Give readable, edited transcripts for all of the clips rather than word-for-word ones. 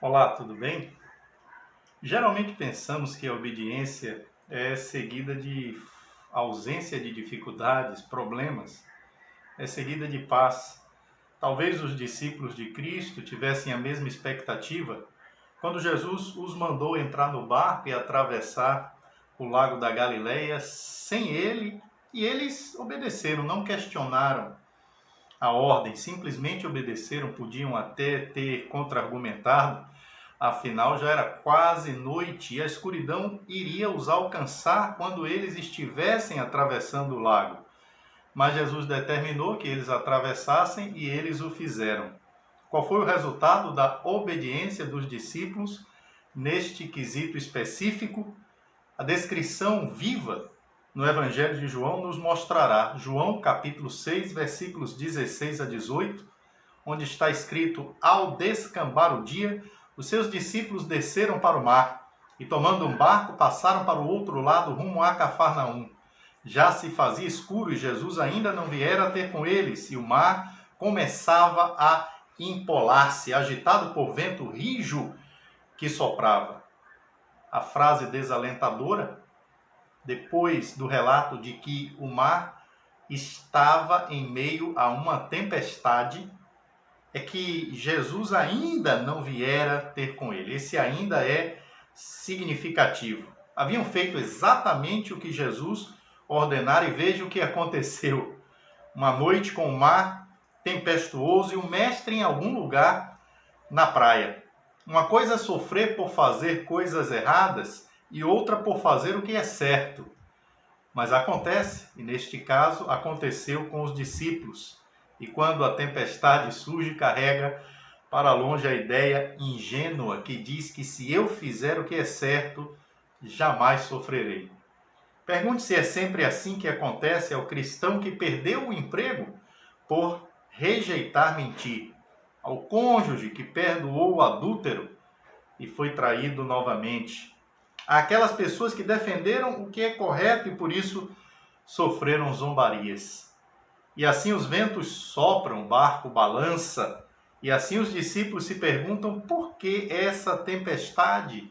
Olá, tudo bem? Geralmente pensamos que a obediência é seguida de ausência de dificuldades, problemas, é seguida de paz. Talvez os discípulos de Cristo tivessem a mesma expectativa quando Jesus os mandou entrar no barco e atravessar o lago da Galileia sem ele, e eles obedeceram, não questionaram a ordem, simplesmente obedeceram, podiam até ter contra-argumentado. Afinal, já era quase noite e a escuridão iria os alcançar quando eles estivessem atravessando o lago. Mas Jesus determinou que eles atravessassem e eles o fizeram. Qual foi o resultado da obediência dos discípulos neste quesito específico? A descrição viva no Evangelho de João nos mostrará. João capítulo 6, versículos 16 a 18, onde está escrito: ao descambar o dia, os seus discípulos desceram para o mar e, tomando um barco, passaram para o outro lado, rumo a Cafarnaum. Já se fazia escuro e Jesus ainda não viera ter com eles, e o mar começava a empolar-se, agitado por vento rijo que soprava. A frase desalentadora, depois do relato de que o mar estava em meio a uma tempestade, é que Jesus ainda não viera ter com ele. Esse ainda é significativo. Haviam feito exatamente o que Jesus ordenara e veja o que aconteceu. Uma noite com o mar tempestuoso e o mestre em algum lugar na praia. Uma coisa é sofrer por fazer coisas erradas e outra por fazer o que é certo. Mas acontece, e neste caso aconteceu com os discípulos. E quando a tempestade surge, carrega para longe a ideia ingênua que diz que se eu fizer o que é certo, jamais sofrerei. Pergunte se é sempre assim que acontece ao cristão que perdeu o emprego por rejeitar mentir, ao cônjuge que perdoou o adúltero e foi traído novamente, àquelas pessoas que defenderam o que é correto e por isso sofreram zombarias. E assim os ventos sopram, o barco balança, e assim os discípulos se perguntam: por que essa tempestade?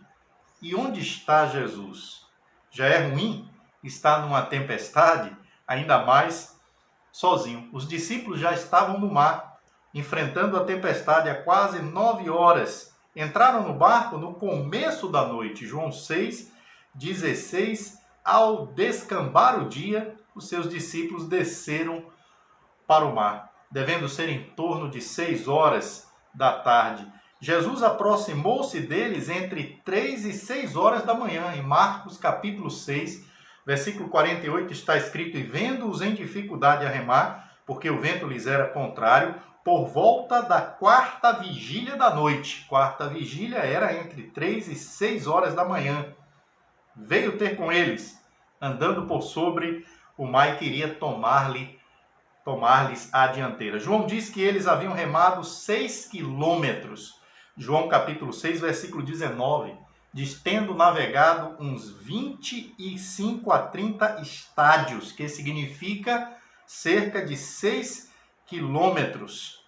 E onde está Jesus? Já é ruim estar numa tempestade, ainda mais sozinho. Os discípulos já estavam no mar, enfrentando a tempestade há quase 9 horas. Entraram no barco no começo da noite. João 6, 16. Ao descambar o dia, os seus discípulos desceram para o mar, devendo ser em torno de 6 horas da tarde. Jesus aproximou-se deles entre 3 e 6 horas da manhã. Em Marcos capítulo 6, versículo 48 está escrito: e vendo-os em dificuldade a remar, porque o vento lhes era contrário, por volta da quarta vigília da noite. Quarta vigília era entre 3 e 6 horas da manhã. Veio ter com eles, andando por sobre o mar, e queria tomar-lhes a dianteira. João diz que eles haviam remado 6 quilômetros. João capítulo 6, versículo 19, diz: tendo navegado uns 25 a 30 estádios, que significa cerca de 6 quilômetros.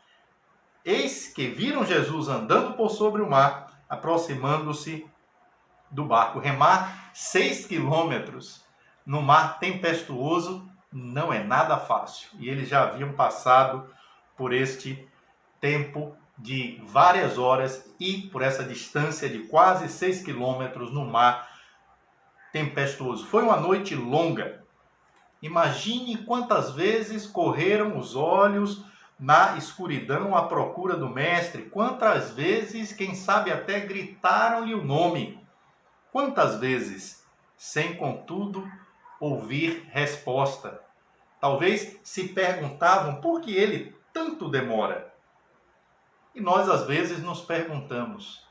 Eis que viram Jesus andando por sobre o mar, aproximando-se do barco. Remar 6 quilômetros no mar tempestuoso não é nada fácil. E eles já haviam passado por este tempo de várias horas e por essa distância de quase 6 quilômetros no mar tempestuoso. Foi uma noite longa. Imagine quantas vezes correram os olhos na escuridão à procura do mestre. Quantas vezes, quem sabe até gritaram-lhe o nome. Quantas vezes, sem contudo ouvir resposta. Talvez se perguntavam por que ele tanto demora. E nós às vezes nos perguntamos: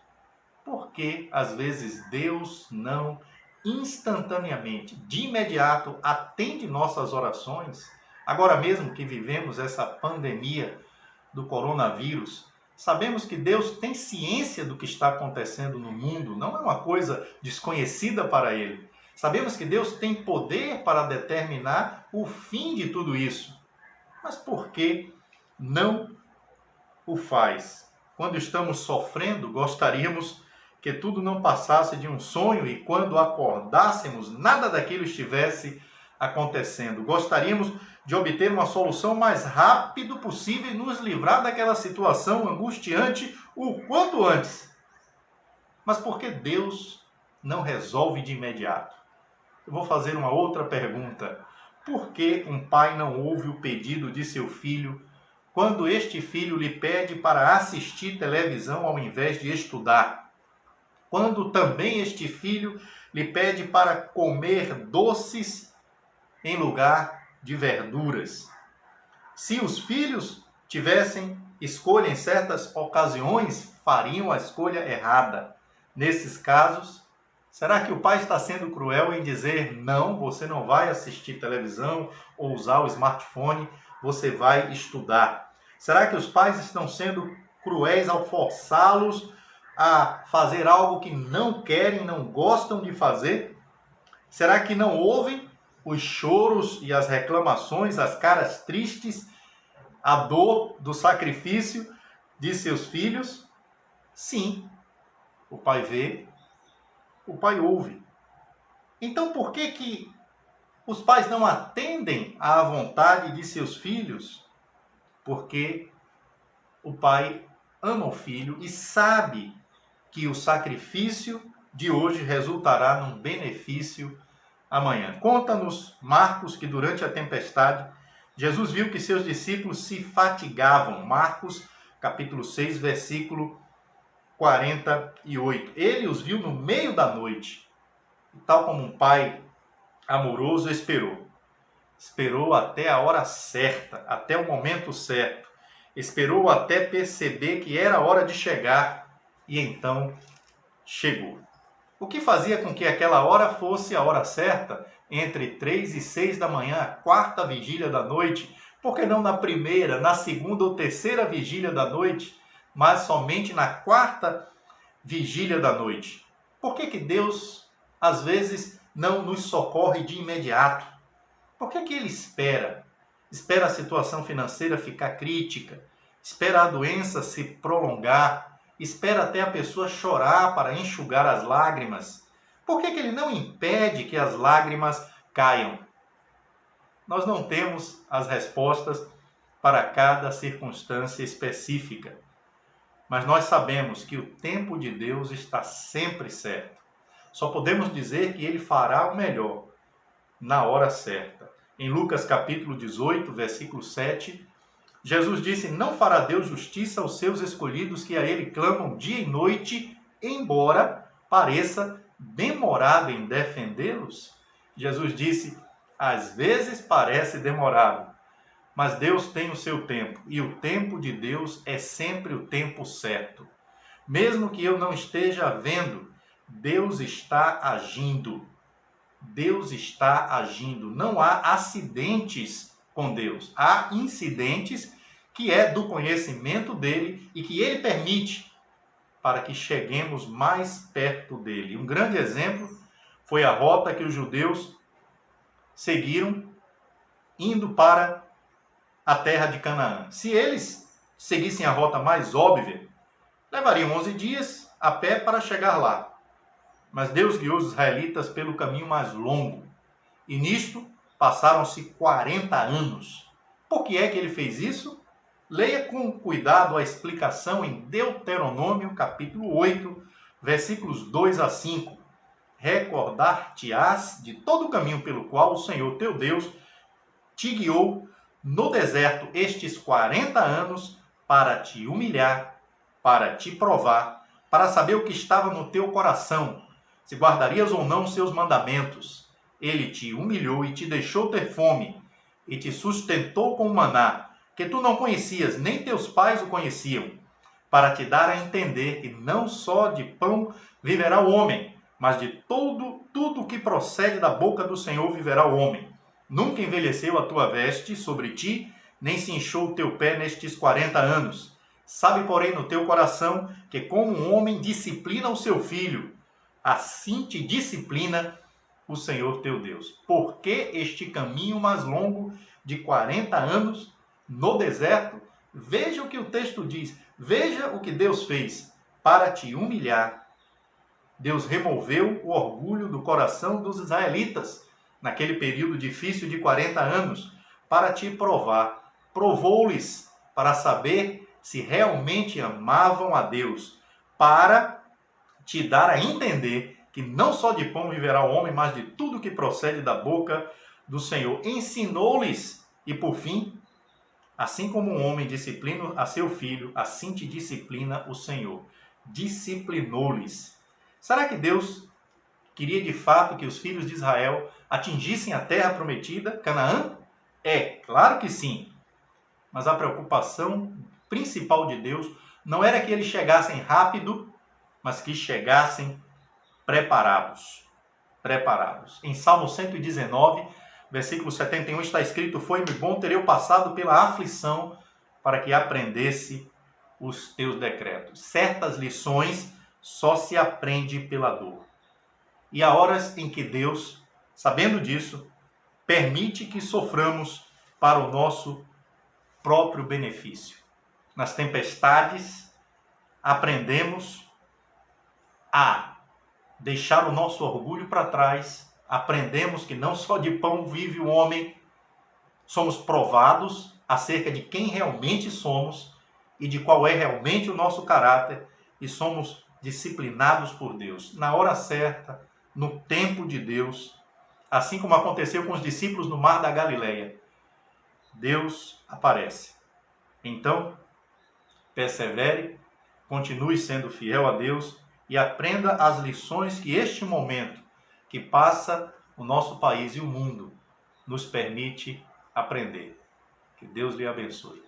por que às vezes Deus não instantaneamente, de imediato, atende nossas orações? Agora mesmo que vivemos essa pandemia do coronavírus, sabemos que Deus tem ciência do que está acontecendo no mundo, não é uma coisa desconhecida para Ele. Sabemos que Deus tem poder para determinar o fim de tudo isso. Mas por que não o faz? Quando estamos sofrendo, gostaríamos que tudo não passasse de um sonho e quando acordássemos, nada daquilo estivesse acontecendo. Gostaríamos de obter uma solução mais rápido possível e nos livrar daquela situação angustiante o quanto antes. Mas por que Deus não resolve de imediato? Eu vou fazer uma outra pergunta. Por que um pai não ouve o pedido de seu filho quando este filho lhe pede para assistir televisão ao invés de estudar? Quando também este filho lhe pede para comer doces em lugar de verduras? Se os filhos tivessem escolha em certas ocasiões, fariam a escolha errada. Nesses casos, será que o pai está sendo cruel em dizer não, você não vai assistir televisão ou usar o smartphone, você vai estudar? Será que os pais estão sendo cruéis ao forçá-los a fazer algo que não querem, não gostam de fazer? Será que não ouvem os choros e as reclamações, as caras tristes, a dor do sacrifício de seus filhos? Sim, o pai vê, o pai ouve. Então por que os pais não atendem à vontade de seus filhos? Porque o pai ama o filho e sabe que o sacrifício de hoje resultará num benefício amanhã. Conta-nos Marcos que durante a tempestade, Jesus viu que seus discípulos se fatigavam. Marcos, capítulo 6, versículo 48. Ele os viu no meio da noite. E tal como um pai amoroso esperou. Esperou até a hora certa, até o momento certo. Esperou até perceber que era hora de chegar. E então chegou. O que fazia com que aquela hora fosse a hora certa, entre 3 e 6 da manhã, a quarta vigília da noite? Por que não na primeira, na segunda ou terceira vigília da noite, mas somente na quarta vigília da noite? Por que Deus, às vezes, não nos socorre de imediato? Por que Ele espera? Espera a situação financeira ficar crítica, espera a doença se prolongar, espera até a pessoa chorar para enxugar as lágrimas. Por que Ele não impede que as lágrimas caiam? Nós não temos as respostas para cada circunstância específica, mas nós sabemos que o tempo de Deus está sempre certo. Só podemos dizer que Ele fará o melhor na hora certa. Em Lucas capítulo 18, versículo 7, Jesus disse: não fará Deus justiça aos seus escolhidos que a Ele clamam dia e noite, embora pareça demorado em defendê-los? Jesus disse: às vezes parece demorado, mas Deus tem o seu tempo, e o tempo de Deus é sempre o tempo certo. Mesmo que eu não esteja vendo, Deus está agindo. Deus está agindo. Não há acidentes com Deus. Há incidentes que é do conhecimento dele e que ele permite para que cheguemos mais perto dele. Um grande exemplo foi a rota que os judeus seguiram indo para a terra de Canaã. Se eles seguissem a rota mais óbvia, levariam 11 dias a pé para chegar lá. Mas Deus guiou os israelitas pelo caminho mais longo. E nisto passaram-se 40 anos. Por que é que ele fez isso? Leia com cuidado a explicação em Deuteronômio, capítulo 8, versículos 2 a 5. Recordar-te-ás de todo o caminho pelo qual o Senhor teu Deus te guiou no deserto estes 40 anos para te humilhar, para te provar, para saber o que estava no teu coração, se guardarias ou não os seus mandamentos. Ele te humilhou e te deixou ter fome, e te sustentou com maná, que tu não conhecias, nem teus pais o conheciam, para te dar a entender que não só de pão viverá o homem, mas de tudo que procede da boca do Senhor viverá o homem. Nunca envelheceu a tua veste sobre ti, nem se inchou o teu pé nestes 40 anos. Sabe, porém, no teu coração, que como um homem disciplina o seu filho, assim te disciplina o Senhor teu Deus. Por que este caminho mais longo de 40 anos no deserto? Veja o que o texto diz. Veja o que Deus fez para te humilhar. Deus removeu o orgulho do coração dos israelitas naquele período difícil de 40 anos para te provar. Provou-lhes para saber se realmente amavam a Deus, para te dar a entender que não só de pão viverá o homem, mas de tudo que procede da boca do Senhor. Ensinou-lhes e, por fim, assim como um homem disciplina a seu filho, assim te disciplina o Senhor. Disciplinou-lhes. Será que Deus queria de fato que os filhos de Israel atingissem a terra prometida, Canaã? É, claro que sim. Mas a preocupação principal de Deus não era que eles chegassem rápido, mas que chegassem preparados. Preparados. Em Salmo 119, versículo 71 está escrito: foi-me bom ter eu passado pela aflição para que aprendesse os teus decretos. Certas lições só se aprende pela dor. E há horas em que Deus, sabendo disso, permite que soframos para o nosso próprio benefício. Nas tempestades, aprendemos a deixar o nosso orgulho para trás, aprendemos que não só de pão vive o homem, somos provados acerca de quem realmente somos e de qual é realmente o nosso caráter, e somos disciplinados por Deus na hora certa, no tempo de Deus, assim como aconteceu com os discípulos no Mar da Galileia. Deus aparece. Então, persevere, continue sendo fiel a Deus e aprenda as lições que este momento que passa o nosso país e o mundo nos permite aprender. Que Deus lhe abençoe.